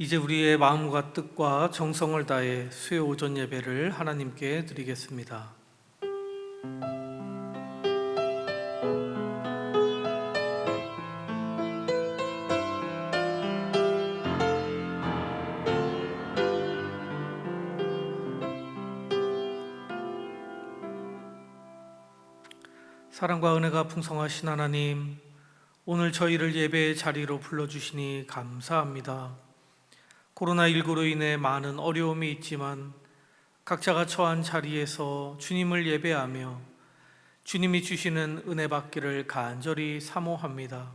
이제 우리의 마음과 뜻과 정성을 다해 수요 오전 예배를 하나님께 드리겠습니다. 사랑과 은혜가 풍성하신 하나님, 오늘 저희를 예배의 자리로 불러주시니 감사합니다. 코로나19로 인해 많은 어려움이 있지만 각자가 처한 자리에서 주님을 예배하며 주님이 주시는 은혜 받기를 간절히 사모합니다.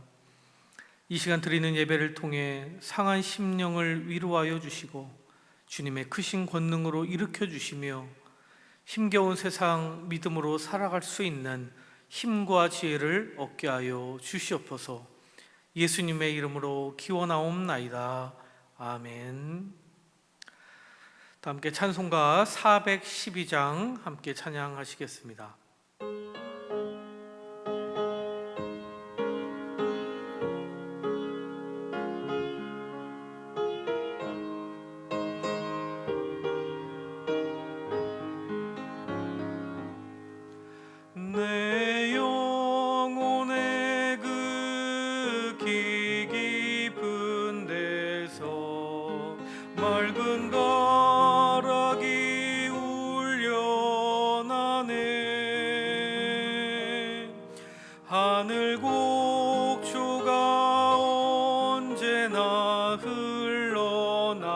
이 시간 드리는 예배를 통해 상한 심령을 위로하여 주시고 주님의 크신 권능으로 일으켜 주시며 힘겨운 세상 믿음으로 살아갈 수 있는 힘과 지혜를 얻게 하여 주시옵소서. 예수님의 이름으로 기원하옵나이다. 아멘. 다 함께 찬송가 412장 함께 찬양하시겠습니다. 내 영혼의 그 깊은 데서 맑은 가락이 울려나네. 하늘 곡초가 언제나 흘러나와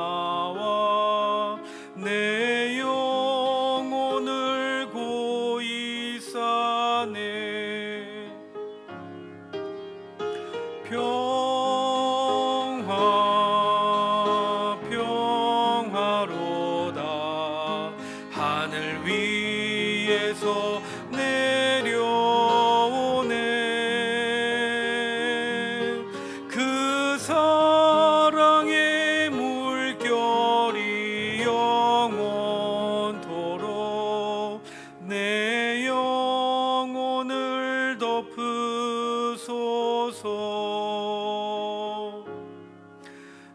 내 영혼을 고이 싸네. 평화 평화로다. 하늘 위에서 내려오네. 그 사랑의 물결이 영원토록 내 영혼을 덮으소서.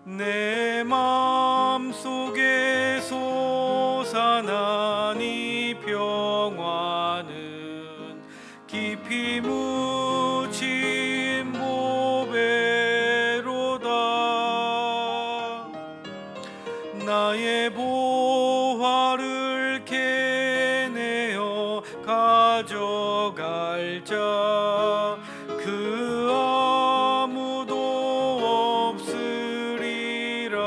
내 마음속에 솟아난 이 평화는 깊이 묻힌 보배로다. 나의 보화를 캐내어 가져갈 자 그 아무도 없으리라.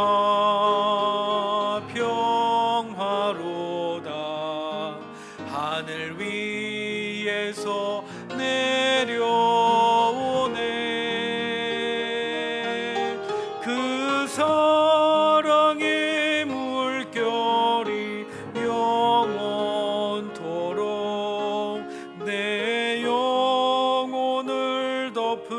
평화 평화로다. 하늘 위에서 내려오네. 그 사랑의 물결이 영원토록 내 영혼을 덮으소서.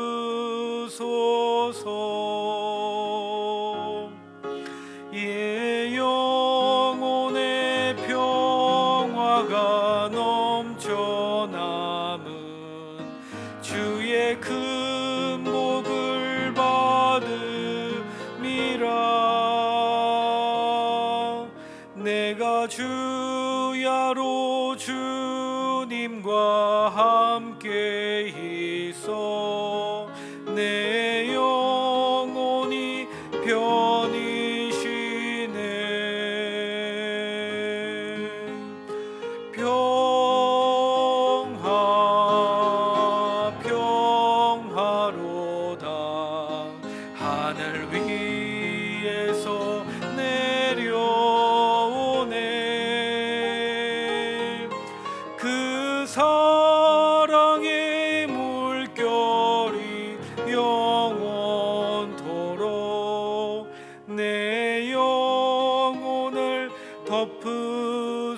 예, 영혼의 평화가 넘쳐남은 주의 큰 복을 받음이라. 내가 주야로 주님과 함께 있어 내 영혼이 편히 쉬네. 평화 평화로다. 하늘 위에서 내려오네. 그 사랑의 물결이 영원토록 내 영혼을 덮으소서.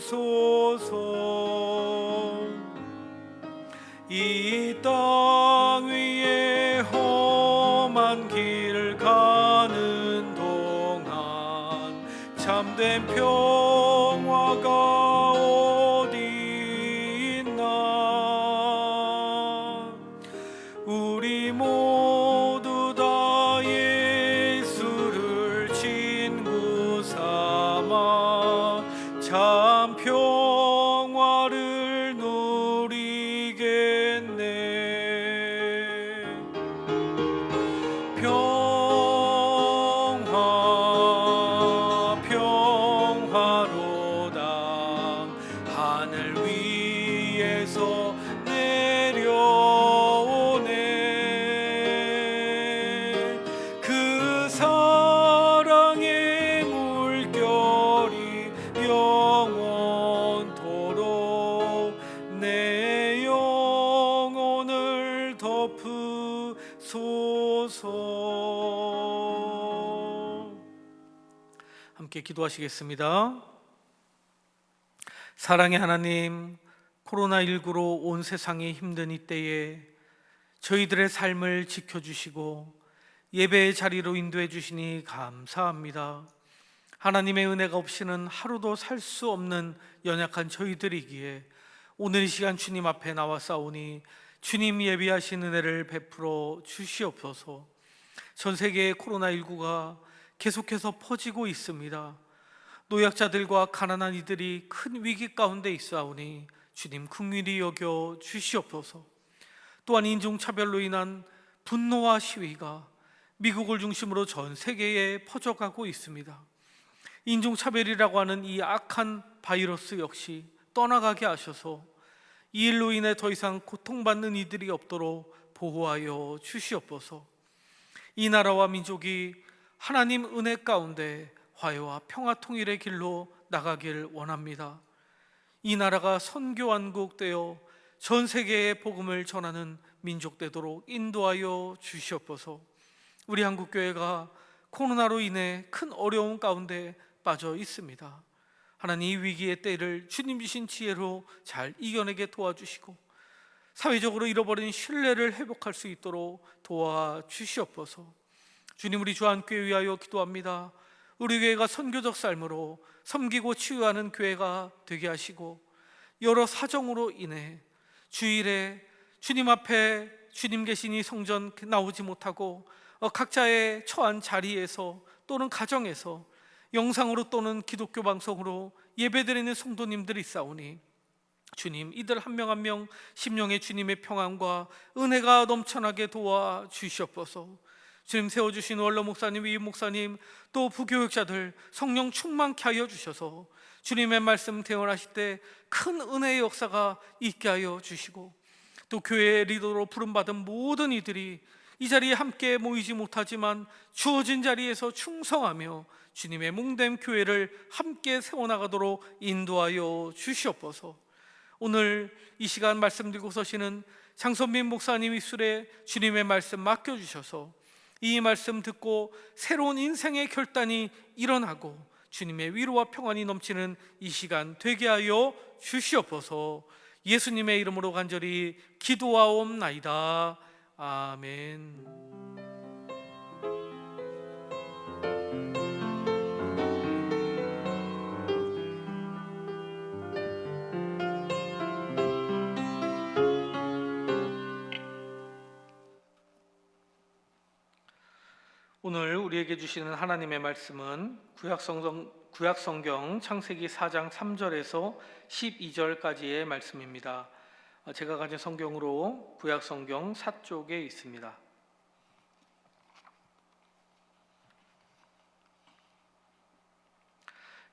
이 땅 위에 험한 길 가는 동안 참된 평화가 어디 있나. 참 평화를 누리겠네. 평화 평화로다 하늘 위에서 내려오네. 그 사랑의 물결이 영원토록 내 영혼을 덮으소서. 함께 기도하시겠습니다. 사랑의 하나님, 코로나19로 온 세상이 힘든 이때에 저희들의 삶을 지켜주시고 예배의 자리로 인도해 주시니 감사합니다. 하나님의 은혜가 없이는 하루도 살 수 없는 연약한 저희들이기에 오늘 이 시간 주님 앞에 나와 싸우니 주님 예비하신 은혜를 베풀어 주시옵소서. 전 세계의 코로나19가 계속해서 퍼지고 있습니다. 노약자들과 가난한 이들이 큰 위기 가운데 있사오니 주님 긍휼히 여겨 주시옵소서. 또한 인종차별로 인한 분노와 시위가 미국을 중심으로 전 세계에 퍼져가고 있습니다. 인종차별이라고 하는 이 악한 바이러스 역시 떠나가게 하셔서 이 일로 인해 더 이상 고통받는 이들이 없도록 보호하여 주시옵소서. 이 나라와 민족이 하나님 은혜 가운데 화해와 평화 통일의 길로 나가길 원합니다. 이 나라가 선교왕국 되어 전 세계에 복음을 전하는 민족 되도록 인도하여 주시옵소서. 우리 한국교회가 코로나로 인해 큰 어려움 가운데 빠져 있습니다. 하나님, 이 위기의 때를 주님 주신 지혜로 잘 이겨내게 도와주시고 사회적으로 잃어버린 신뢰를 회복할 수 있도록 도와주시옵소서. 주님, 우리 주한교회 위하여 기도합니다. 우리 교회가 선교적 삶으로 섬기고 치유하는 교회가 되게 하시고 여러 사정으로 인해 주일에 주님 앞에 주님 계신 이 성전 나오지 못하고 각자의 처한 자리에서 또는 가정에서 영상으로 또는 기독교 방송으로 예배드리는 성도님들이 있사오니 주님, 이들 한 명 한 명 심령의 주님의 평안과 은혜가 넘쳐나게 도와주시옵소서. 주님, 세워주신 원로 목사님, 위임 목사님, 또 부교육자들 성령 충만케 하여 주셔서 주님의 말씀 대언하실 때 큰 은혜의 역사가 있게 하여 주시고, 또 교회 리더로 부름받은 모든 이들이 이 자리에 함께 모이지 못하지만 주어진 자리에서 충성하며 주님의 몽된 교회를 함께 세워나가도록 인도하여 주시옵소서. 오늘 이 시간 말씀 들고 서시는 장선민 목사님 입술에 주님의 말씀 맡겨주셔서 이 말씀 듣고 새로운 인생의 결단이 일어나고 주님의 위로와 평안이 넘치는 이 시간 되게 하여 주시옵소서. 예수님의 이름으로 간절히 기도하옵나이다. 아멘. 오늘 우리에게 주시는 하나님의 말씀은 구약성경 창세기 4장 3절에서 12절까지의 말씀입니다. 제가 가진 성경으로 구약성경 4쪽에 있습니다.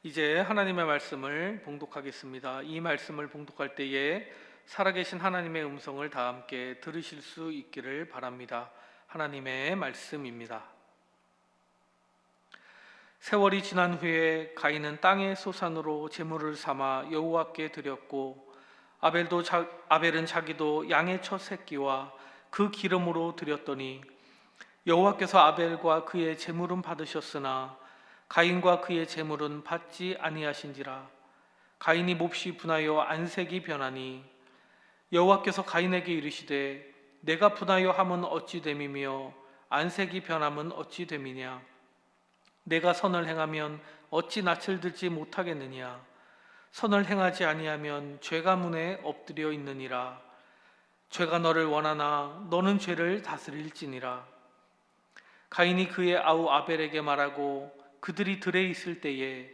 이제 하나님의 말씀을 봉독하겠습니다. 이 말씀을 봉독할 때에 살아계신 하나님의 음성을 다 함께 들으실 수 있기를 바랍니다. 하나님의 말씀입니다. 세월이 지난 후에 가인은 땅의 소산으로 제물을 삼아 여호와께 드렸고 아벨은 자기도 양의 첫 새끼와 그 기름으로 드렸더니 여호와께서 아벨과 그의 제물은 받으셨으나 가인과 그의 제물은 받지 아니하신지라. 가인이 몹시 분하여 안색이 변하니 여호와께서 가인에게 이르시되 내가 분하여 함은 어찌 됨이며 안색이 변함은 어찌 됨이냐. 내가 선을 행하면 어찌 낯을 들지 못하겠느냐. 선을 행하지 아니하면 죄가 문에 엎드려 있느니라. 죄가 너를 원하나 너는 죄를 다스릴지니라. 가인이 그의 아우 아벨에게 말하고 그들이 들에 있을 때에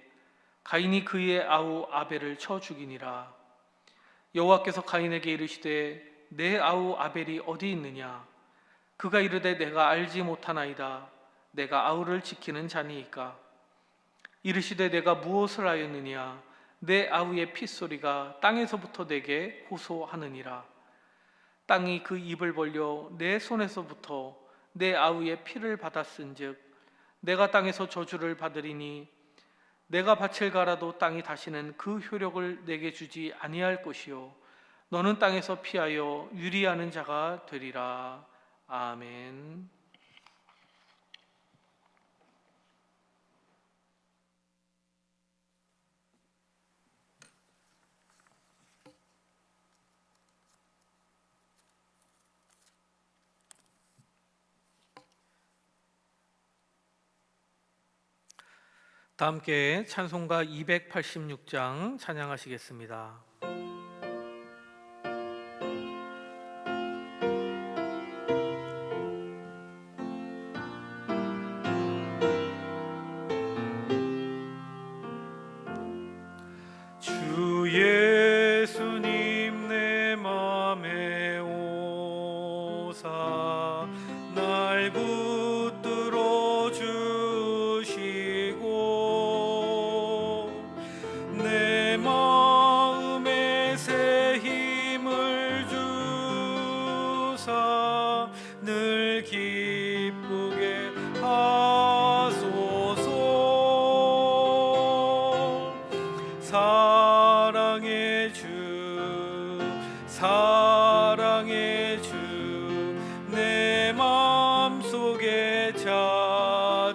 가인이 그의 아우 아벨을 쳐 죽이니라. 여호와께서 가인에게 이르시되 내 아우 아벨이 어디 있느냐? 그가 이르되 내가 알지 못하나이다. 내가 아우를 지키는 자니이까. 이르시되 내가 무엇을 하였느냐? 내 아우의 핏소리가 땅에서부터 내게 호소하느니라. 땅이 그 입을 벌려 내 손에서부터 내 아우의 피를 받았은즉 내가 땅에서 저주를 받으리니 내가 밭을 갈아도 땅이 다시는 그 효력을 내게 주지 아니할 것이요 너는 땅에서 피하여 유리하는 자가 되리라. 아멘. 다 함께 찬송가 286장 찬양하시겠습니다. 주 예수님 내 맘에 오사 날 붙들어 주시고 내 마음에 새 힘을 주사 늘 기쁘게 하소서. 사랑의 주 사랑의 주 내 맘속에 찾아오사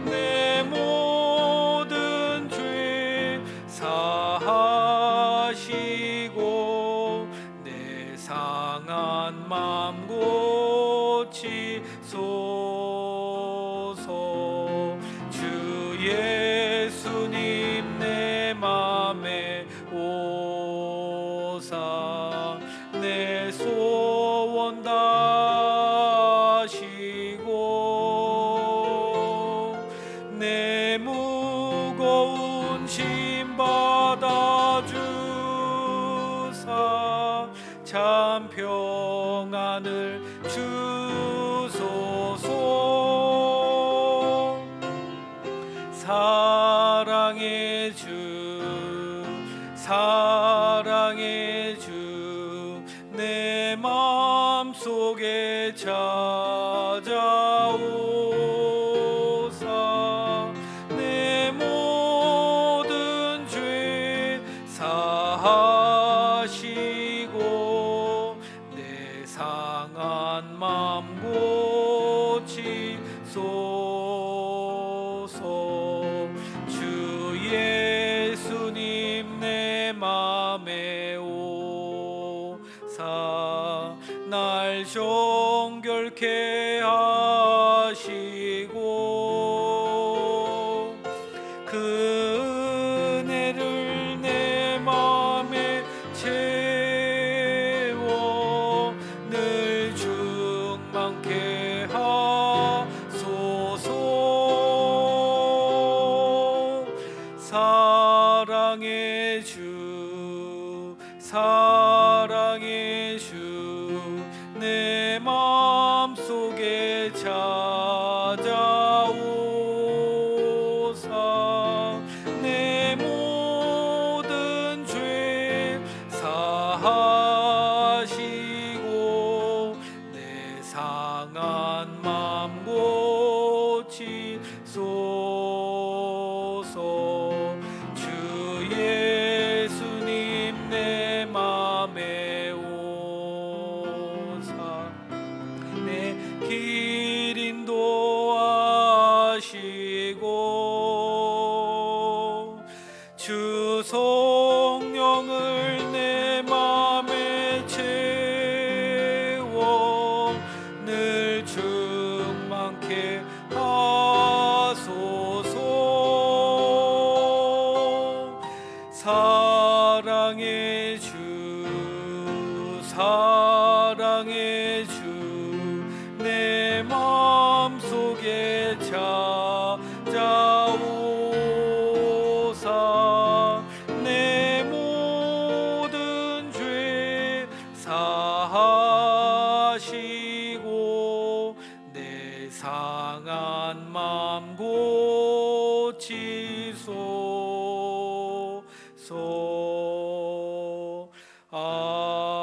내 모든 죄 사하시고 내 상한 맘 고치소서. 주 예수님 내 맘에 오사 내 소원 다시고 내 무거운 짐 받아주사 참 평안을 주소서. 사랑의 주 사랑의 주 내 맘속에 찾아오사 내 모든 죄 사하시고 내 상한 맘 고치소서. 주 예수님 내 맘에 오사 날 정결케 하시고 그 은혜를 내 맘에 채워 늘 충만케 하소서. 사랑의 주 사랑의 주 내 맘속에 찾아오사 내 모든 죄 사하시고 내 상한 맘 고치소서. 주 예수님 내 맘에 오사 내 길 인도하시고 주 성령을 내 맘에 채워 늘 충만케 하소서. 사랑의 주 사랑의 주 내 맘속에 찾아오사 주옵소서. 아멘.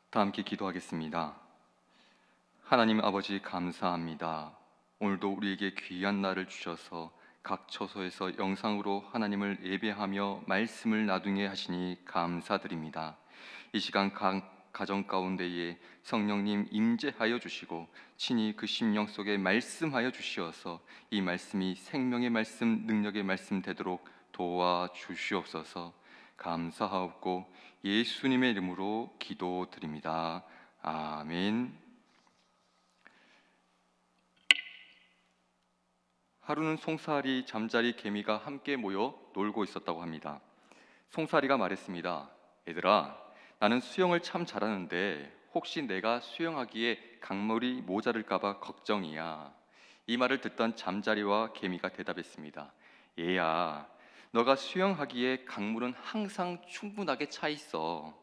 다 함께 기도하겠습니다. 하나님 아버지 감사합니다. 오늘도 우리에게 귀한 날을 주셔서 각 처소에서 영상으로 하나님을 예배하며 말씀을 나누게 하시니 감사드립니다. 이 시간 각 가정 가운데에 성령님 임재하여 주시고 친히 그 심령 속에 말씀하여 주시어서 이 말씀이 생명의 말씀, 능력의 말씀 되도록 도와주시옵소서. 감사하옵고 예수님의 이름으로 기도드립니다. 아멘. 하루는 송사리, 잠자리, 개미가 함께 모여 놀고 있었다고 합니다. 송사리가 말했습니다. 얘들아, 나는 수영을 참 잘하는데 혹시 내가 수영하기에 강물이 모자랄까봐 걱정이야. 이 말을 듣던 잠자리와 개미가 대답했습니다. 얘야, 너가 수영하기에 강물은 항상 충분하게 차 있어.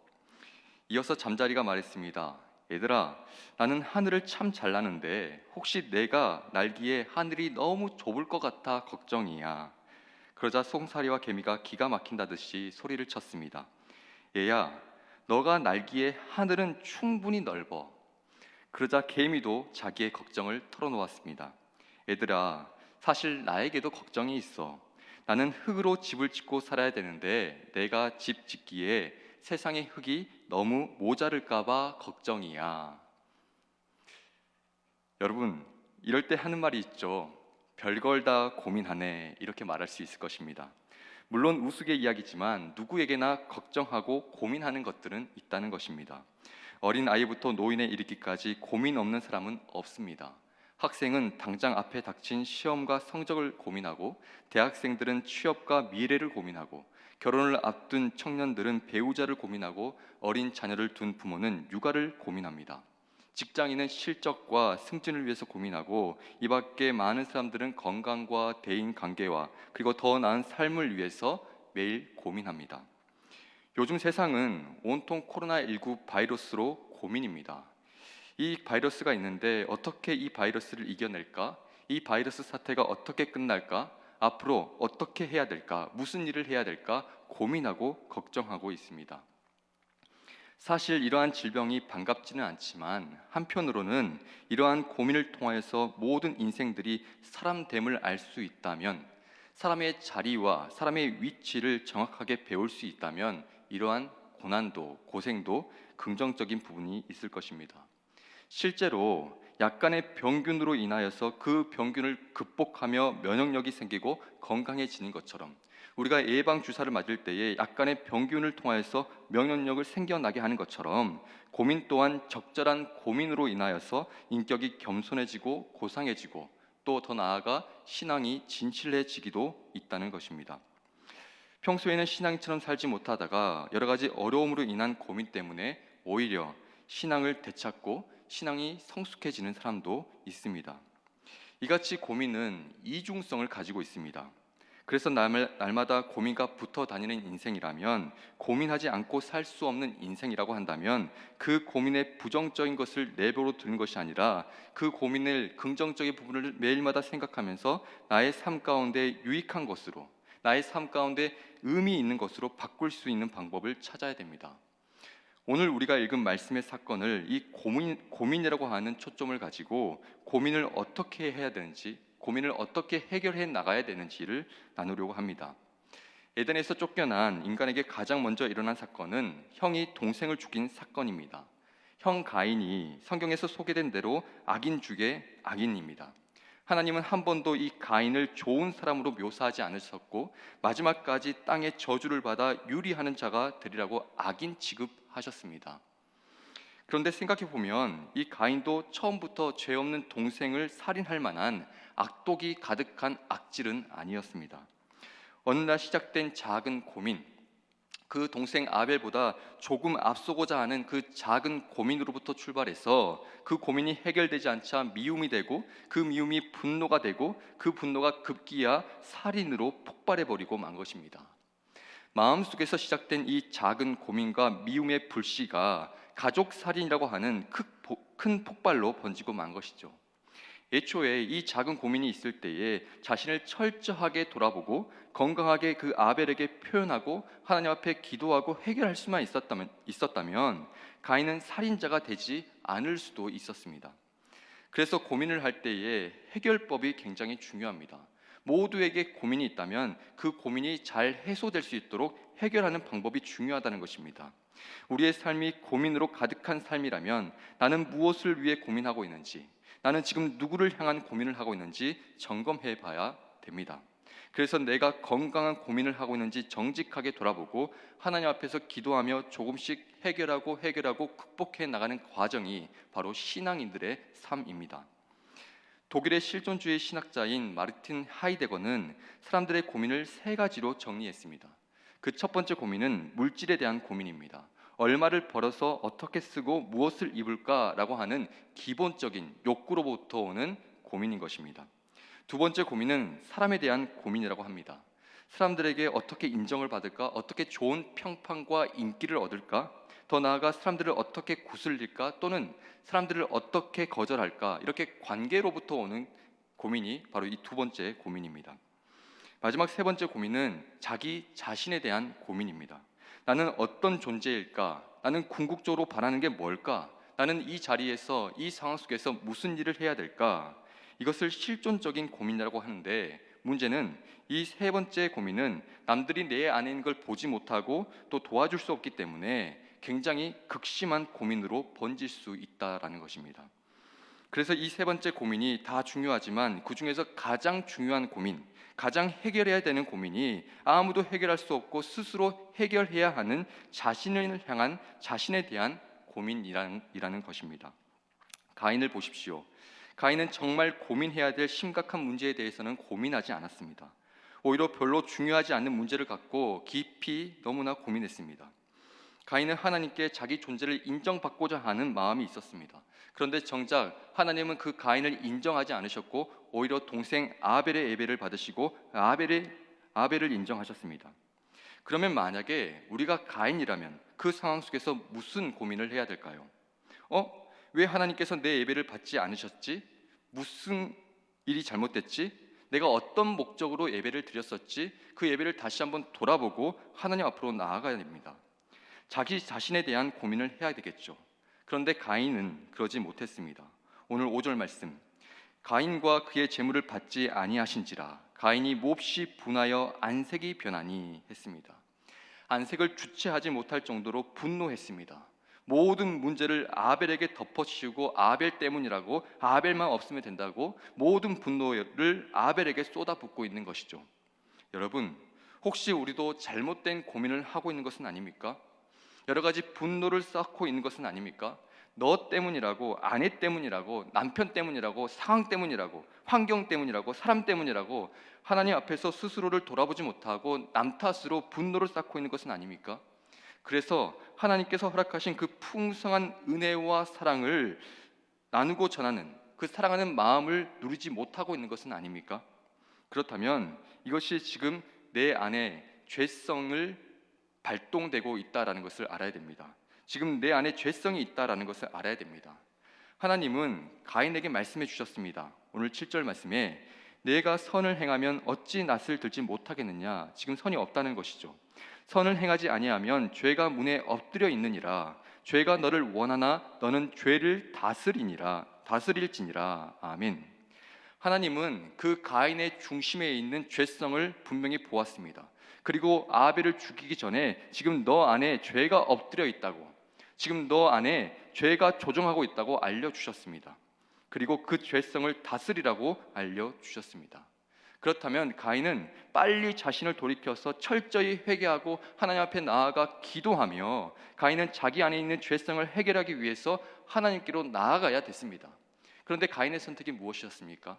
이어서 잠자리가 말했습니다. 얘들아, 나는 하늘을 참 잘 나는데 혹시 내가 날기에 하늘이 너무 좁을 것 같아 걱정이야. 그러자 송사리와 개미가 기가 막힌다듯이 소리를 쳤습니다. 얘야, 너가 날기에 하늘은 충분히 넓어. 그러자 개미도 자기의 걱정을 털어놓았습니다. 얘들아, 사실 나에게도 걱정이 있어. 나는 흙으로 집을 짓고 살아야 되는데 내가 집 짓기에 세상의 흙이 너무 모자랄까봐 걱정이야. 여러분, 이럴 때 하는 말이 있죠. 별걸 다 고민하네, 이렇게 말할 수 있을 것입니다. 물론 우스개 이야기지만 누구에게나 걱정하고 고민하는 것들은 있다는 것입니다. 어린 아이부터 노인에 이르기까지 고민 없는 사람은 없습니다. 학생은 당장 앞에 닥친 시험과 성적을 고민하고, 대학생들은 취업과 미래를 고민하고, 결혼을 앞둔 청년들은 배우자를 고민하고, 어린 자녀를 둔 부모는 육아를 고민합니다. 직장인은 실적과 승진을 위해서 고민하고, 이 밖에 많은 사람들은 건강과 대인 관계와 그리고 더 나은 삶을 위해서 매일 고민합니다. 요즘 세상은 온통 코로나19 바이러스로 고민입니다. 이 바이러스가 있는데 어떻게 이 바이러스를 이겨낼까? 이 바이러스 사태가 어떻게 끝날까? 앞으로 어떻게 해야 될까? 무슨 일을 해야 될까? 고민하고 걱정하고 있습니다. 사실 이러한 질병이 반갑지는 않지만 한편으로는 이러한 고민을 통하여서 모든 인생들이 사람됨을 알 수 있다면, 사람의 자리와 사람의 위치를 정확하게 배울 수 있다면 이러한 고난도, 고생도 긍정적인 부분이 있을 것입니다. 실제로 약간의 병균으로 인하여서 그 병균을 극복하며 면역력이 생기고 건강해지는 것처럼, 우리가 예방 주사를 맞을 때에 약간의 병균을 통하여서 면역력을 생겨나게 하는 것처럼, 고민 또한 적절한 고민으로 인하여서 인격이 겸손해지고 고상해지고, 또 더 나아가 신앙이 진실해지기도 있다는 것입니다. 평소에는 신앙인처럼 살지 못하다가 여러 가지 어려움으로 인한 고민 때문에 오히려 신앙을 되찾고 신앙이 성숙해지는 사람도 있습니다. 이같이 고민은 이중성을 가지고 있습니다. 그래서 날마다 고민과 붙어 다니는 인생이라면, 고민하지 않고 살 수 없는 인생이라고 한다면, 그 고민의 부정적인 것을 내버려 두는 것이 아니라 그 고민을 긍정적인 부분을 매일마다 생각하면서 나의 삶 가운데 유익한 것으로, 나의 삶 가운데 의미 있는 것으로 바꿀 수 있는 방법을 찾아야 됩니다. 오늘 우리가 읽은 말씀의 사건을 이 고민이라고 하는 초점을 가지고 고민을 어떻게 해야 되는지, 고민을 어떻게 해결해 나가야 되는지를 나누려고 합니다. 에덴에서 쫓겨난 인간에게 가장 먼저 일어난 사건은 형이 동생을 죽인 사건입니다. 형 가인이 성경에서 소개된 대로 악인 중에 악인입니다. 하나님은 한 번도 이 가인을 좋은 사람으로 묘사하지 않으셨고, 마지막까지 땅의 저주를 받아 유리하는 자가 되리라고 악인 취급하셨습니다. 그런데 생각해 보면 이 가인도 처음부터 죄 없는 동생을 살인할 만한 악독이 가득한 악질은 아니었습니다. 어느 날 시작된 작은 고민, 그 동생 아벨보다 조금 앞서고자 하는 그 작은 고민으로부터 출발해서 그 고민이 해결되지 않자 미움이 되고 그 미움이 분노가 되고 그 분노가 급기야 살인으로 폭발해 버리고 만 것입니다. 마음속에서 시작된 이 작은 고민과 미움의 불씨가 가족 살인이라고 하는 큰 폭발로 번지고 만 것이죠. 애초에 이 작은 고민이 있을 때에 자신을 철저하게 돌아보고 건강하게 그 아벨에게 표현하고 하나님 앞에 기도하고 해결할 수만 있었다면 가인은 살인자가 되지 않을 수도 있었습니다. 그래서 고민을 할 때에 해결법이 굉장히 중요합니다. 모두에게 고민이 있다면 그 고민이 잘 해소될 수 있도록 해결하는 방법이 중요하다는 것입니다. 우리의 삶이 고민으로 가득한 삶이라면 나는 무엇을 위해 고민하고 있는지, 나는 지금 누구를 향한 고민을 하고 있는지 점검해 봐야 됩니다. 그래서 내가 건강한 고민을 하고 있는지 정직하게 돌아보고 하나님 앞에서 기도하며 조금씩 해결하고 극복해 나가는 과정이 바로 신앙인들의 삶입니다. 독일의 실존주의 신학자인 마르틴 하이데거는 사람들의 고민을 세 가지로 정리했습니다. 그 첫 번째 고민은 물질에 대한 고민입니다. 얼마를 벌어서 어떻게 쓰고 무엇을 입을까라고 하는 기본적인 욕구로부터 오는 고민인 것입니다. 두 번째 고민은 사람에 대한 고민이라고 합니다. 사람들에게 어떻게 인정을 받을까? 어떻게 좋은 평판과 인기를 얻을까? 더 나아가 사람들을 어떻게 구슬릴까? 또는 사람들을 어떻게 거절할까? 이렇게 관계로부터 오는 고민이 바로 이 두 번째 고민입니다. 마지막 세 번째 고민은 자기 자신에 대한 고민입니다. 나는 어떤 존재일까? 나는 궁극적으로 바라는 게 뭘까? 나는 이 자리에서, 이 상황 속에서 무슨 일을 해야 될까? 이것을 실존적인 고민이라고 하는데, 문제는 이 세 번째 고민은 남들이 내 안에 있는 걸 보지 못하고 또 도와줄 수 없기 때문에 굉장히 극심한 고민으로 번질 수 있다라는 것입니다. 그래서 이 세 번째 고민이 다 중요하지만 그 중에서 가장 중요한 고민, 가장 해결해야 되는 고민이 아무도 해결할 수 없고 스스로 해결해야 하는 자신을 향한, 자신에 대한 고민이라는 것입니다. 가인을 보십시오. 가인은 정말 고민해야 될 심각한 문제에 대해서는 고민하지 않았습니다. 오히려 별로 중요하지 않는 문제를 갖고 깊이 너무나 고민했습니다. 가인은 하나님께 자기 존재를 인정받고자 하는 마음이 있었습니다. 그런데 정작 하나님은 그 가인을 인정하지 않으셨고 오히려 동생 아벨의 예배를 받으시고 아벨을 인정하셨습니다. 그러면 만약에 우리가 가인이라면 그 상황 속에서 무슨 고민을 해야 될까요? 왜 하나님께서 내 예배를 받지 않으셨지? 무슨 일이 잘못됐지? 내가 어떤 목적으로 예배를 드렸었지? 그 예배를 다시 한번 돌아보고 하나님 앞으로 나아가야 됩니다. 자기 자신에 대한 고민을 해야 되겠죠. 그런데 가인은 그러지 못했습니다. 오늘 5절 말씀, 가인과 그의 재물을 받지 아니하신지라 가인이 몹시 분하여 안색이 변하니 했습니다. 안색을 주체하지 못할 정도로 분노했습니다. 모든 문제를 아벨에게 덮어씌우고 아벨 때문이라고, 아벨만 없으면 된다고 모든 분노를 아벨에게 쏟아붓고 있는 것이죠. 여러분, 혹시 우리도 잘못된 고민을 하고 있는 것은 아닙니까? 여러 가지 분노를 쌓고 있는 것은 아닙니까? 너 때문이라고, 아내 때문이라고, 남편 때문이라고, 상황 때문이라고, 환경 때문이라고, 사람 때문이라고 하나님 앞에서 스스로를 돌아보지 못하고 남 탓으로 분노를 쌓고 있는 것은 아닙니까? 그래서 하나님께서 허락하신 그 풍성한 은혜와 사랑을 나누고 전하는, 그 사랑하는 마음을 누리지 못하고 있는 것은 아닙니까? 그렇다면 이것이 지금 내 안에 죄성을 발동되고 있다라는 것을 알아야 됩니다. 지금 내 안에 죄성이 있다라는 것을 알아야 됩니다. 하나님은 가인에게 말씀해 주셨습니다. 오늘 7절 말씀에 내가 선을 행하면 어찌 낯을 들지 못하겠느냐. 지금 선이 없다는 것이죠. 선을 행하지 아니하면 죄가 문에 엎드려 있느니라. 죄가 너를 원하나 너는 죄를 다스릴지니라. 아멘. 하나님은 그 가인의 중심에 있는 죄성을 분명히 보았습니다. 그리고 아벨을 죽이기 전에 지금 너 안에 죄가 엎드려 있다고, 지금 너 안에 죄가 조종하고 있다고 알려주셨습니다. 그리고 그 죄성을 다스리라고 알려주셨습니다. 그렇다면 가인은 빨리 자신을 돌이켜서 철저히 회개하고 하나님 앞에 나아가 기도하며 가인은 자기 안에 있는 죄성을 해결하기 위해서 하나님께로 나아가야 됐습니다. 그런데 가인의 선택이 무엇이었습니까?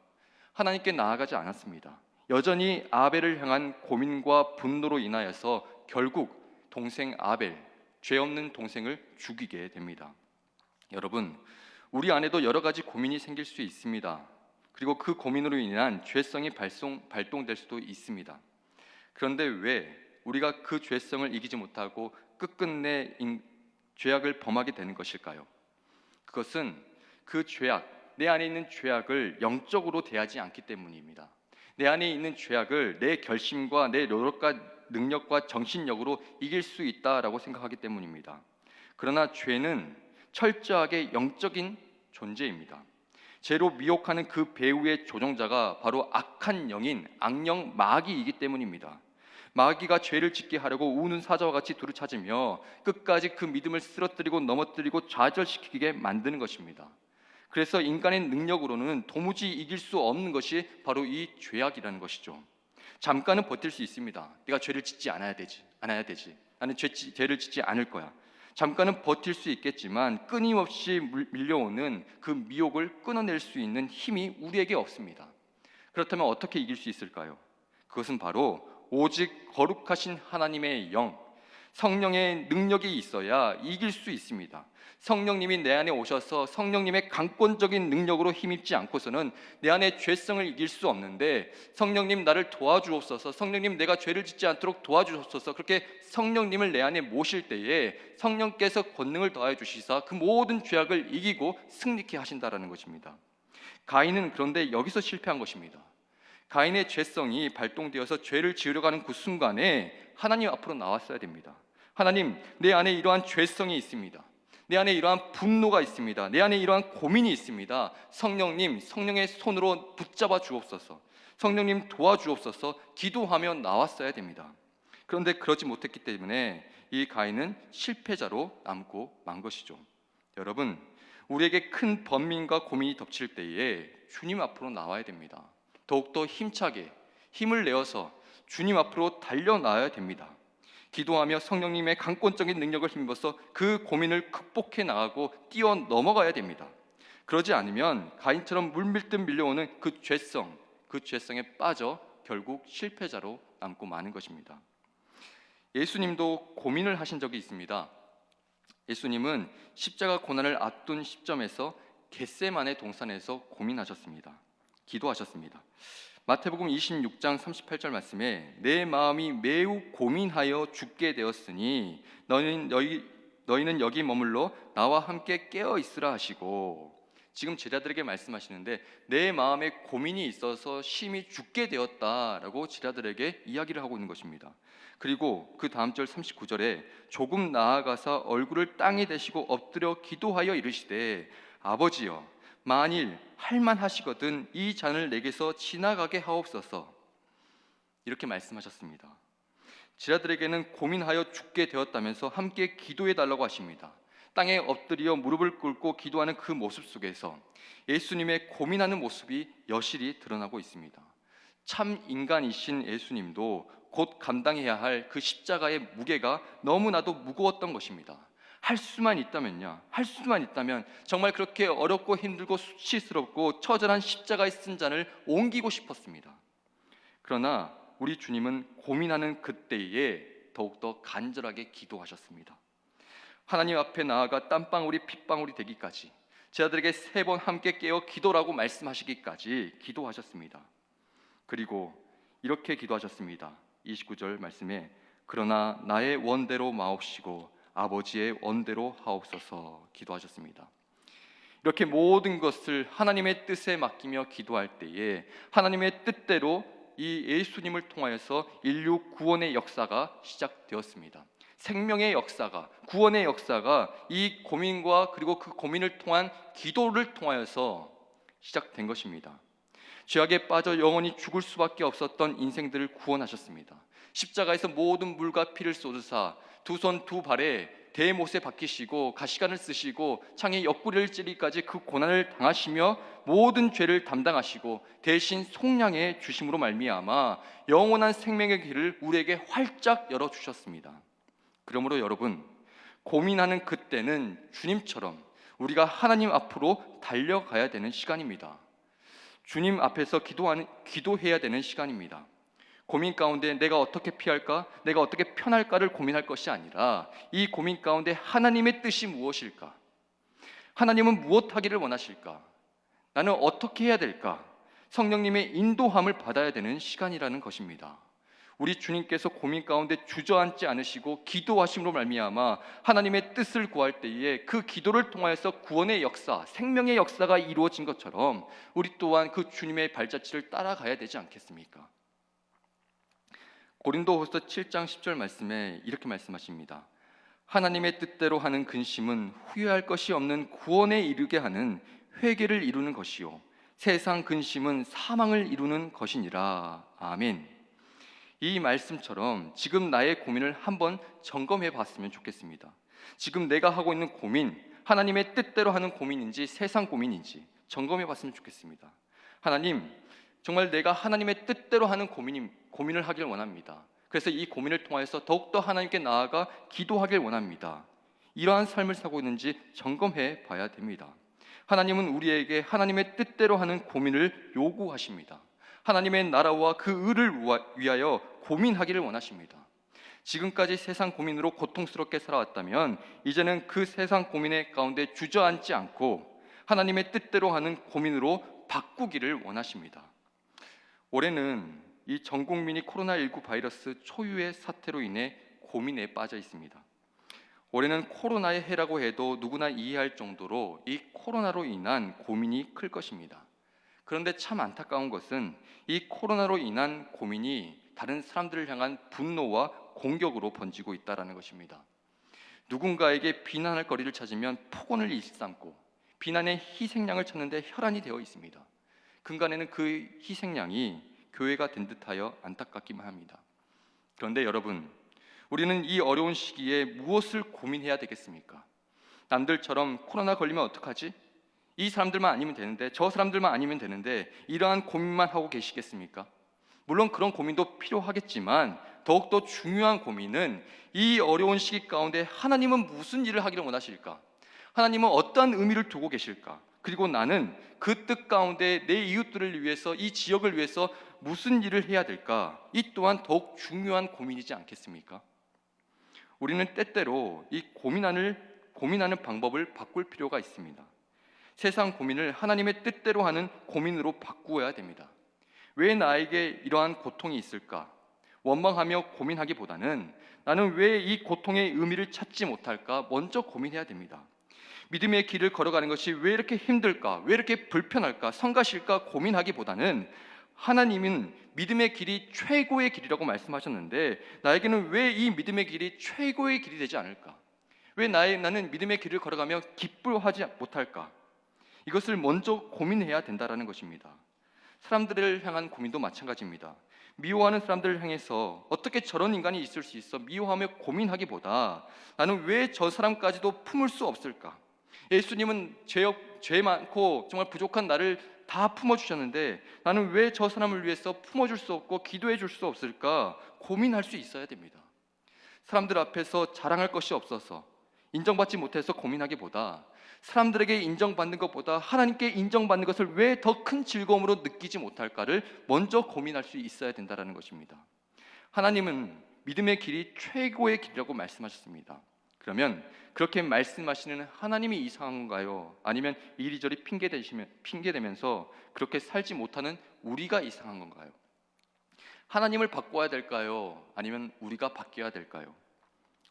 하나님께 나아가지 않았습니다. 여전히 아벨을 향한 고민과 분노로 인하여서 결국 동생 아벨, 죄 없는 동생을 죽이게 됩니다. 여러분, 우리 안에도 여러 가지 고민이 생길 수 있습니다. 그리고 그 고민으로 인한 죄성이 발동될 수도 있습니다. 그런데 왜 우리가 그 죄성을 이기지 못하고 끝끝내 죄악을 범하게 되는 것일까요? 그것은 그 죄악, 내 안에 있는 죄악을 영적으로 대하지 않기 때문입니다. 내 안에 있는 죄악을 내 결심과 내 노력과 능력과 정신력으로 이길 수 있다라고 생각하기 때문입니다. 그러나 죄는 철저하게 영적인 존재입니다. 죄로 미혹하는 그 배후의 조종자가 바로 악한 영인 악령 마귀이기 때문입니다. 마귀가 죄를 짓게 하려고 우는 사자와 같이 둘을 찾으며 끝까지 그 믿음을 쓰러뜨리고 넘어뜨리고 좌절시키게 만드는 것입니다. 그래서 인간의 능력으로는 도무지 이길 수 없는 것이 바로 이 죄악이라는 것이죠. 잠깐은 버틸 수 있습니다. 내가 죄를 짓지 않아야 되지. 나는 죄를 짓지 않을 거야. 잠깐은 버틸 수 있겠지만 끊임없이 밀려오는 그 미혹을 끊어낼 수 있는 힘이 우리에게 없습니다. 그렇다면 어떻게 이길 수 있을까요? 그것은 바로 오직 거룩하신 하나님의 영, 성령의 능력이 있어야 이길 수 있습니다. 성령님이 내 안에 오셔서 성령님의 강권적인 능력으로 힘입지 않고서는 내 안에 죄성을 이길 수 없는데, 성령님 나를 도와주옵소서, 성령님 내가 죄를 짓지 않도록 도와주옵소서, 그렇게 성령님을 내 안에 모실 때에 성령께서 권능을 더하여 주시사 그 모든 죄악을 이기고 승리케 하신다라는 것입니다. 가인은 그런데 여기서 실패한 것입니다. 가인의 죄성이 발동되어서 죄를 지으려고 하는 그 순간에 하나님 앞으로 나왔어야 됩니다. 하나님, 내 안에 이러한 죄성이 있습니다. 내 안에 이러한 분노가 있습니다. 내 안에 이러한 고민이 있습니다. 성령님, 성령의 손으로 붙잡아 주옵소서, 성령님 도와주옵소서 기도하며 나왔어야 됩니다. 그런데 그러지 못했기 때문에 이 가인은 실패자로 남고 만 것이죠. 여러분, 우리에게 큰 번민과 고민이 덮칠 때에 주님 앞으로 나와야 됩니다. 더욱더 힘차게 힘을 내어서 주님 앞으로 달려나와야 됩니다. 기도하며 성령님의 강권적인 능력을 힘입어서 그 고민을 극복해 나가고 뛰어넘어가야 됩니다. 그러지 않으면 가인처럼 물밀듯 밀려오는 그 죄성에 빠져 결국 실패자로 남고 마는 것입니다. 예수님도 고민을 하신 적이 있습니다. 예수님은 십자가 고난을 앞둔 시점에서 겟세마네 동산에서 고민하셨습니다. 기도하셨습니다. 마태복음 26장 38절 말씀에 내 마음이 매우 고민하여 죽게 되었으니 너희는 여기 머물러 나와 함께 깨어 있으라 하시고, 지금 제자들에게 말씀하시는데 내 마음에 고민이 있어서 심히 죽게 되었다라고 제자들에게 이야기를 하고 있는 것입니다. 그리고 그 다음 절 39절에 조금 나아가서 얼굴을 땅에 대시고 엎드려 기도하여 이르시되 아버지여, 만일 할만하시거든 이 잔을 내게서 지나가게 하옵소서, 이렇게 말씀하셨습니다. 제자들에게는 고민하여 죽게 되었다면서 함께 기도해 달라고 하십니다. 땅에 엎드려 무릎을 꿇고 기도하는 그 모습 속에서 예수님의 고민하는 모습이 여실히 드러나고 있습니다. 참 인간이신 예수님도 곧 감당해야 할 그 십자가의 무게가 너무나도 무거웠던 것입니다. 할 수만 있다면 정말 그렇게 어렵고 힘들고 수치스럽고 처절한 십자가의 쓴 잔을 옮기고 싶었습니다. 그러나 우리 주님은 고민하는 그때에 더욱더 간절하게 기도하셨습니다. 하나님 앞에 나아가 땀방울이 핏방울이 되기까지, 제자들에게 3번 함께 깨어 기도라고 말씀하시기까지 기도하셨습니다. 그리고 이렇게 기도하셨습니다. 29절 말씀에 그러나 나의 원대로 마옵시고 아버지의 원대로 하옵소서 기도하셨습니다. 이렇게 모든 것을 하나님의 뜻에 맡기며 기도할 때에 하나님의 뜻대로 이 예수님을 통하여서 인류 구원의 역사가 시작되었습니다. 생명의 역사가, 구원의 역사가 이 고민과 그리고 그 고민을 통한 기도를 통하여서 시작된 것입니다. 죄악에 빠져 영원히 죽을 수밖에 없었던 인생들을 구원하셨습니다. 십자가에서 모든 물과 피를 쏟으사 두 손 두 발에 대못에 박히시고 가시관을 쓰시고 창에 옆구리를 찌르기까지 그 고난을 당하시며 모든 죄를 담당하시고 대신 속량해 주심으로 말미암아 영원한 생명의 길을 우리에게 활짝 열어주셨습니다. 그러므로 여러분, 고민하는 그때는 주님처럼 우리가 하나님 앞으로 달려가야 되는 시간입니다. 주님 앞에서 기도해야 되는 시간입니다. 고민 가운데 내가 어떻게 피할까, 내가 어떻게 편할까를 고민할 것이 아니라 이 고민 가운데 하나님의 뜻이 무엇일까? 하나님은 무엇 하기를 원하실까? 나는 어떻게 해야 될까? 성령님의 인도함을 받아야 되는 시간이라는 것입니다. 우리 주님께서 고민 가운데 주저앉지 않으시고 기도하심으로 말미암아 하나님의 뜻을 구할 때에 그 기도를 통하여서 구원의 역사, 생명의 역사가 이루어진 것처럼 우리 또한 그 주님의 발자취를 따라가야 되지 않겠습니까? 고린도후서 7장 10절 말씀에 이렇게 말씀하십니다. 하나님의 뜻대로 하는 근심은 후회할 것이 없는 구원에 이르게 하는 회개를 이루는 것이요 세상 근심은 사망을 이루는 것이니라. 아멘. 이 말씀처럼 지금 나의 고민을 한번 점검해 봤으면 좋겠습니다. 지금 내가 하고 있는 고민, 하나님의 뜻대로 하는 고민인지 세상 고민인지 점검해 봤으면 좋겠습니다. 하나님, 정말 내가 하나님의 뜻대로 하는 고민을 하길 원합니다. 그래서 이 고민을 통해서 더욱더 하나님께 나아가 기도하길 원합니다. 이러한 삶을 살고 있는지 점검해 봐야 됩니다. 하나님은 우리에게 하나님의 뜻대로 하는 고민을 요구하십니다. 하나님의 나라와 그 의를 위하여 고민하기를 원하십니다. 지금까지 세상 고민으로 고통스럽게 살아왔다면 이제는 그 세상 고민의 가운데 주저앉지 않고 하나님의 뜻대로 하는 고민으로 바꾸기를 원하십니다. 올해는 이 전 국민이 코로나19 바이러스 초유의 사태로 인해 고민에 빠져 있습니다. 올해는 코로나의 해라고 해도 누구나 이해할 정도로 이 코로나로 인한 고민이 클 것입니다. 그런데 참 안타까운 것은 이 코로나로 인한 고민이 다른 사람들을 향한 분노와 공격으로 번지고 있다는 것입니다. 누군가에게 비난할 거리를 찾으면 폭언을 일삼고 비난의 희생양을 찾는데 혈안이 되어 있습니다. 근간에는 그 희생양이 교회가 된 듯하여 안타깝기만 합니다. 그런데 여러분, 우리는 이 어려운 시기에 무엇을 고민해야 되겠습니까? 남들처럼 코로나 걸리면 어떡하지? 이 사람들만 아니면 되는데, 저 사람들만 아니면 되는데 이러한 고민만 하고 계시겠습니까? 물론 그런 고민도 필요하겠지만 더욱더 중요한 고민은 이 어려운 시기 가운데 하나님은 무슨 일을 하기를 원하실까? 하나님은 어떠한 의미를 두고 계실까? 그리고 나는 그 뜻 가운데 내 이웃들을 위해서, 이 지역을 위해서 무슨 일을 해야 될까? 이 또한 더욱 중요한 고민이지 않겠습니까? 우리는 때때로 이 고민하는 방법을 바꿀 필요가 있습니다. 세상 고민을 하나님의 뜻대로 하는 고민으로 바꾸어야 됩니다. 왜 나에게 이러한 고통이 있을까? 원망하며 고민하기보다는 나는 왜 이 고통의 의미를 찾지 못할까? 먼저 고민해야 됩니다. 믿음의 길을 걸어가는 것이 왜 이렇게 힘들까? 왜 이렇게 불편할까? 성가실까? 고민하기보다는 하나님은 믿음의 길이 최고의 길이라고 말씀하셨는데 나에게는 왜 이 믿음의 길이 최고의 길이 되지 않을까? 왜 나는 믿음의 길을 걸어가며 기뻐하지 못할까? 이것을 먼저 고민해야 된다는 것입니다. 사람들을 향한 고민도 마찬가지입니다. 미워하는 사람들을 향해서 어떻게 저런 인간이 있을 수 있어 미워하며 고민하기보다 나는 왜 저 사람까지도 품을 수 없을까? 예수님은 죄 많고 정말 부족한 나를 다 품어주셨는데 나는 왜 저 사람을 위해서 품어줄 수 없고 기도해 줄 수 없을까? 고민할 수 있어야 됩니다. 사람들 앞에서 자랑할 것이 없어서 인정받지 못해서 고민하기보다 사람들에게 인정받는 것보다 하나님께 인정받는 것을 왜 더 큰 즐거움으로 느끼지 못할까를 먼저 고민할 수 있어야 된다는 것입니다. 하나님은 믿음의 길이 최고의 길이라고 말씀하셨습니다. 그러면 그렇게 말씀하시는 하나님이 이상한 건가요? 아니면 이리저리 핑계대면서 그렇게 살지 못하는 우리가 이상한 건가요? 하나님을 바꿔야 될까요? 아니면 우리가 바뀌어야 될까요?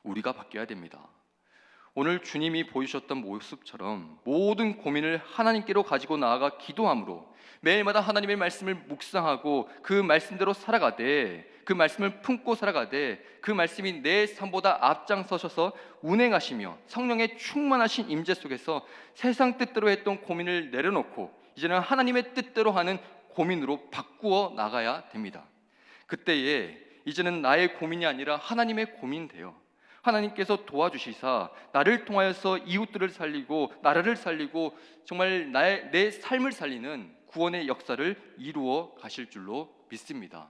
우리가 바뀌어야 됩니다. 오늘 주님이 보여주셨던 모습처럼 모든 고민을 하나님께로 가지고 나아가 기도함으로 매일마다 하나님의 말씀을 묵상하고 그 말씀대로 살아가되 그 말씀을 품고 살아가되 그 말씀이 내 삶보다 앞장서셔서 운행하시며 성령의 충만하신 임재 속에서 세상 뜻대로 했던 고민을 내려놓고 이제는 하나님의 뜻대로 하는 고민으로 바꾸어 나가야 됩니다. 그때에 이제는 나의 고민이 아니라 하나님의 고민돼요. 하나님께서 도와주시사 나를 통하여서 이웃들을 살리고 나라를 살리고 정말 내 삶을 살리는 구원의 역사를 이루어 가실 줄로 믿습니다.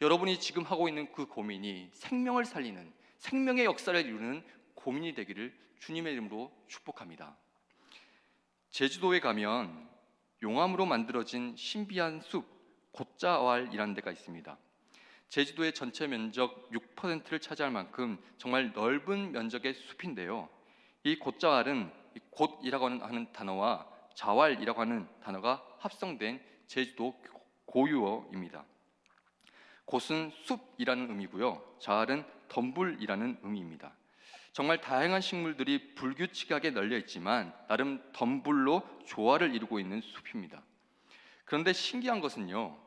여러분이 지금 하고 있는 그 고민이 생명을 살리는 생명의 역사를 이루는 고민이 되기를 주님의 이름으로 축복합니다. 제주도에 가면 용암으로 만들어진 신비한 숲 곶자왈이라는 데가 있습니다. 제주도의 전체 면적 6%를 차지할 만큼 정말 넓은 면적의 숲인데요. 이 곶자왈은 이 곶이라고 하는 단어와 자왈이라고 하는 단어가 합성된 제주도 고유어입니다. 곶은 숲이라는 의미고요. 자왈은 덤불이라는 의미입니다. 정말 다양한 식물들이 불규칙하게 널려 있지만 나름 덤불로 조화를 이루고 있는 숲입니다. 그런데 신기한 것은요,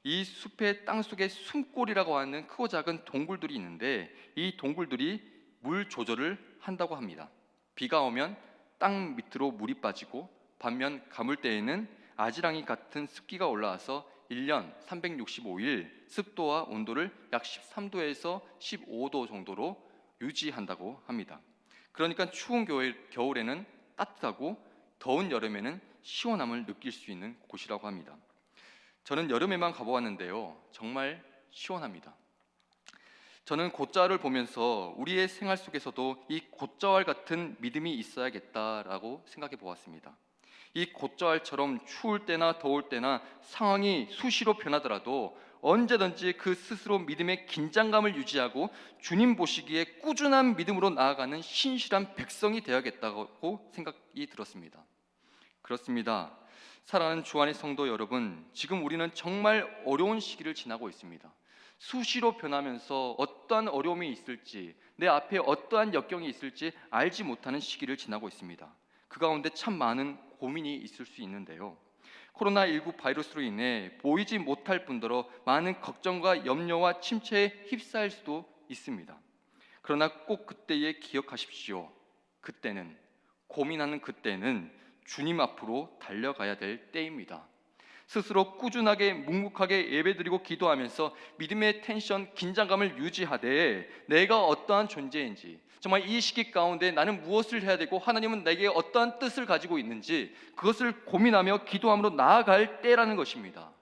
이 숲의 땅속에 숨골이라고 하는 크고 작은 동굴들이 있는데 이 동굴들이 물 조절을 한다고 합니다. 비가 오면 땅 밑으로 물이 빠지고 반면 가물 때에는 아지랑이 같은 습기가 올라와서 1년 365일 습도와 온도를 약 13도에서 15도 정도로 유지한다고 합니다. 그러니까 추운 겨울에는 따뜻하고 더운 여름에는 시원함을 느낄 수 있는 곳이라고 합니다. 저는 여름에만 가보았는데요, 정말 시원합니다. 저는 곶자왈을 보면서 우리의 생활 속에서도 이 곶자왈 같은 믿음이 있어야겠다라고 생각해 보았습니다. 이 곶자왈처럼 추울 때나 더울 때나 상황이 수시로 변하더라도 언제든지 그 스스로 믿음의 긴장감을 유지하고 주님 보시기에 꾸준한 믿음으로 나아가는 신실한 백성이 되어야겠다고 생각이 들었습니다. 그렇습니다. 사랑하는 주안의 성도 여러분, 지금 우리는 정말 어려운 시기를 지나고 있습니다. 수시로 변하면서 어떠한 어려움이 있을지, 내 앞에 어떠한 역경이 있을지 알지 못하는 시기를 지나고 있습니다. 그 가운데 참 많은 고민이 있을 수 있는데요, 코로나19 바이러스로 인해 보이지 못할 뿐더러 많은 걱정과 염려와 침체에 휩싸일 수도 있습니다. 그러나 꼭 그때에 기억하십시오. 그때는, 고민하는 그때는 주님 앞으로 달려가야 될 때입니다. 스스로 꾸준하게 묵묵하게 예배드리고 기도하면서 믿음의 텐션, 긴장감을 유지하되 내가 어떠한 존재인지, 정말 이 시기 가운데 나는 무엇을 해야 되고 하나님은 내게 어떠한 뜻을 가지고 있는지 그것을 고민하며 기도함으로 나아갈 때라는 것입니다.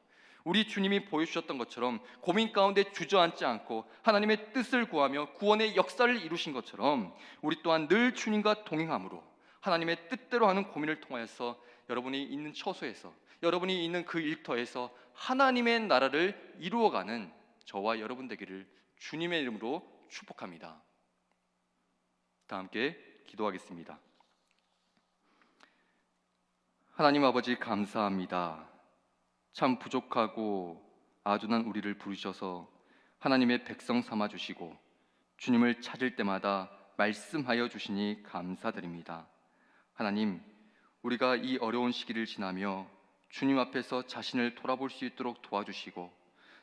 우리 주님이 보여주셨던 것처럼 고민 가운데 주저앉지 않고 하나님의 뜻을 구하며 구원의 역사를 이루신 것처럼 우리 또한 늘 주님과 동행함으로 하나님의 뜻대로 하는 고민을 통하여서 여러분이 있는 처소에서, 여러분이 있는 그 일터에서 하나님의 나라를 이루어가는 저와 여러분 되기를 주님의 이름으로 축복합니다. 다 함께 기도하겠습니다. 하나님 아버지, 감사합니다. 참 부족하고 아둔한 우리를 부르셔서 하나님의 백성 삼아 주시고 주님을 찾을 때마다 말씀하여 주시니 감사드립니다. 하나님, 우리가 이 어려운 시기를 지나며 주님 앞에서 자신을 돌아볼 수 있도록 도와주시고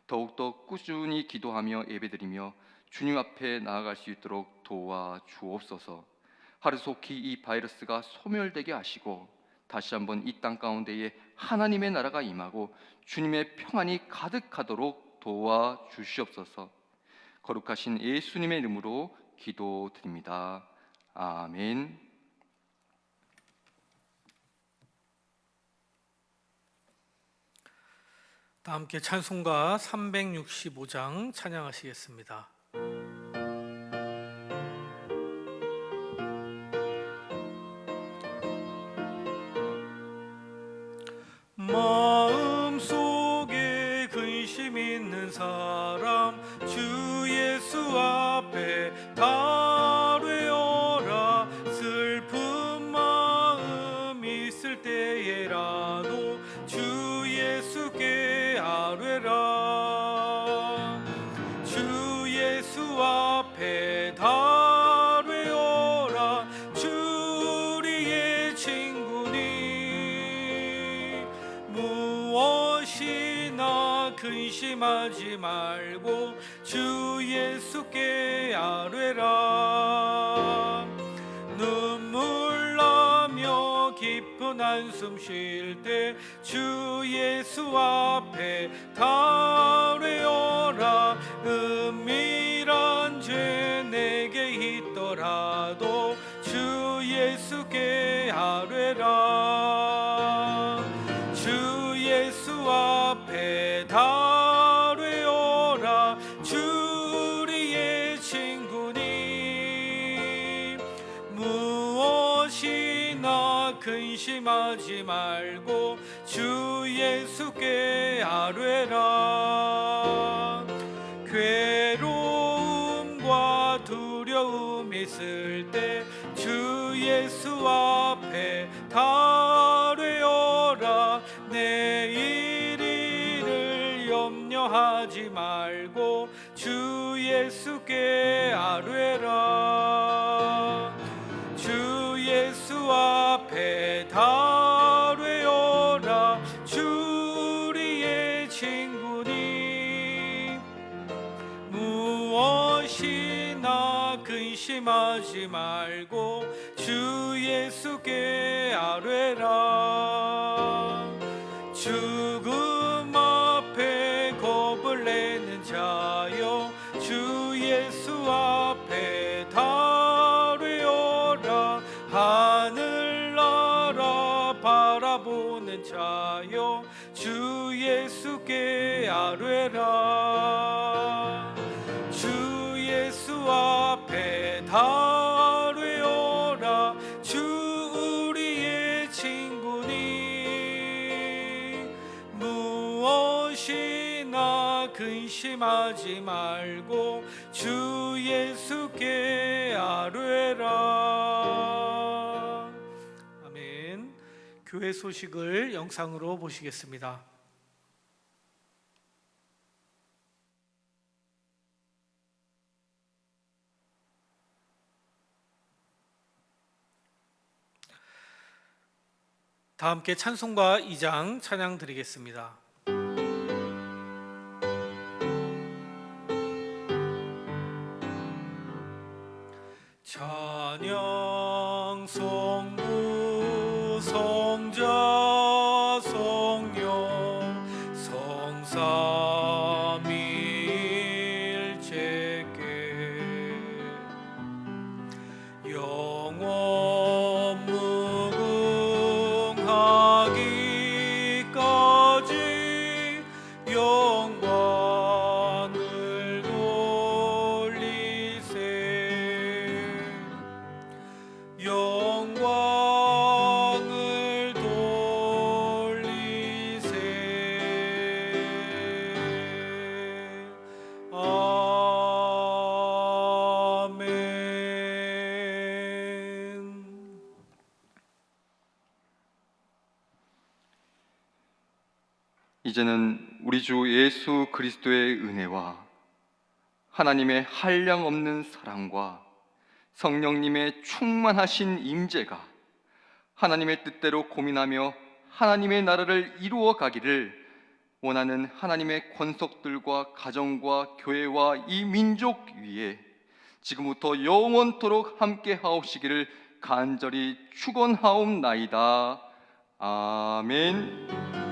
더욱더 꾸준히 기도하며 예배드리며 주님 앞에 나아갈 수 있도록 도와주옵소서. 하루속히 이 바이러스가 소멸되게 하시고 다시 한번 이 땅 가운데에 하나님의 나라가 임하고 주님의 평안이 가득하도록 도와주시옵소서. 거룩하신 예수님의 이름으로 기도드립니다. 아멘. 다 함께 찬송가 365장 찬양하시겠습니다. 마음속에 근심 있는 사람 주 예수 앞에 달뢰어라. 슬픈 마음 있을 때에라도 주 예수께 아뢰라. 주 예수 앞에 달뢰어라. 주 우리의 친구니 무엇이나 근심하지 말고 주 예수께 아뢰라. 눈물 나며 깊은 한숨 쉴 때 주 예수 앞에 달뢰어라. 은밀한 죄 내게 있더라도 주 예수께 아뢰라. 주 예수 앞에 달뢰어라. 주 우리의 친구니 무엇이나 근심하지 말고 주 예수께 아뢰라. 힘들 때 주 예수 앞에 달뢰어라. 내일 일을 염려하지 말고 주 예수께 아뢰라. 주 예수 앞에 달뢰어라. 주 우리의 친구니 무엇이나 근심하지 말고 주 예수께 아뢰라. 죽음 앞에 겁을 내는 자여 주 예수 앞에 달뢰어라. 하늘나라 바라보는 자여 주 예수께 아뢰라. 주 예수 앞에 달뢰어라. 주 우리의 친구니 무엇이나 근심하지 말고 주 예수께 아뢰라. 아멘. 교회 소식을 영상으로 보시겠습니다. 다 함께 찬송가 2장 찬양 드리겠습니다. 찬양 성부 성자 성령 성삼위일체께 영원 무궁하기까지 영광을 돌리세. 영광을 돌리세. 아멘. 이제는 우리 주 예수 그리스도의 은혜와 하나님의 한량없는 사랑과 성령님의 충만하신 임재가 하나님의 뜻대로 고민하며 하나님의 나라를 이루어 가기를 원하는 하나님의 권속들과 가정과 교회와 이 민족 위에 지금부터 영원토록 함께 하옵시기를 간절히 축원하옵나이다. 아멘.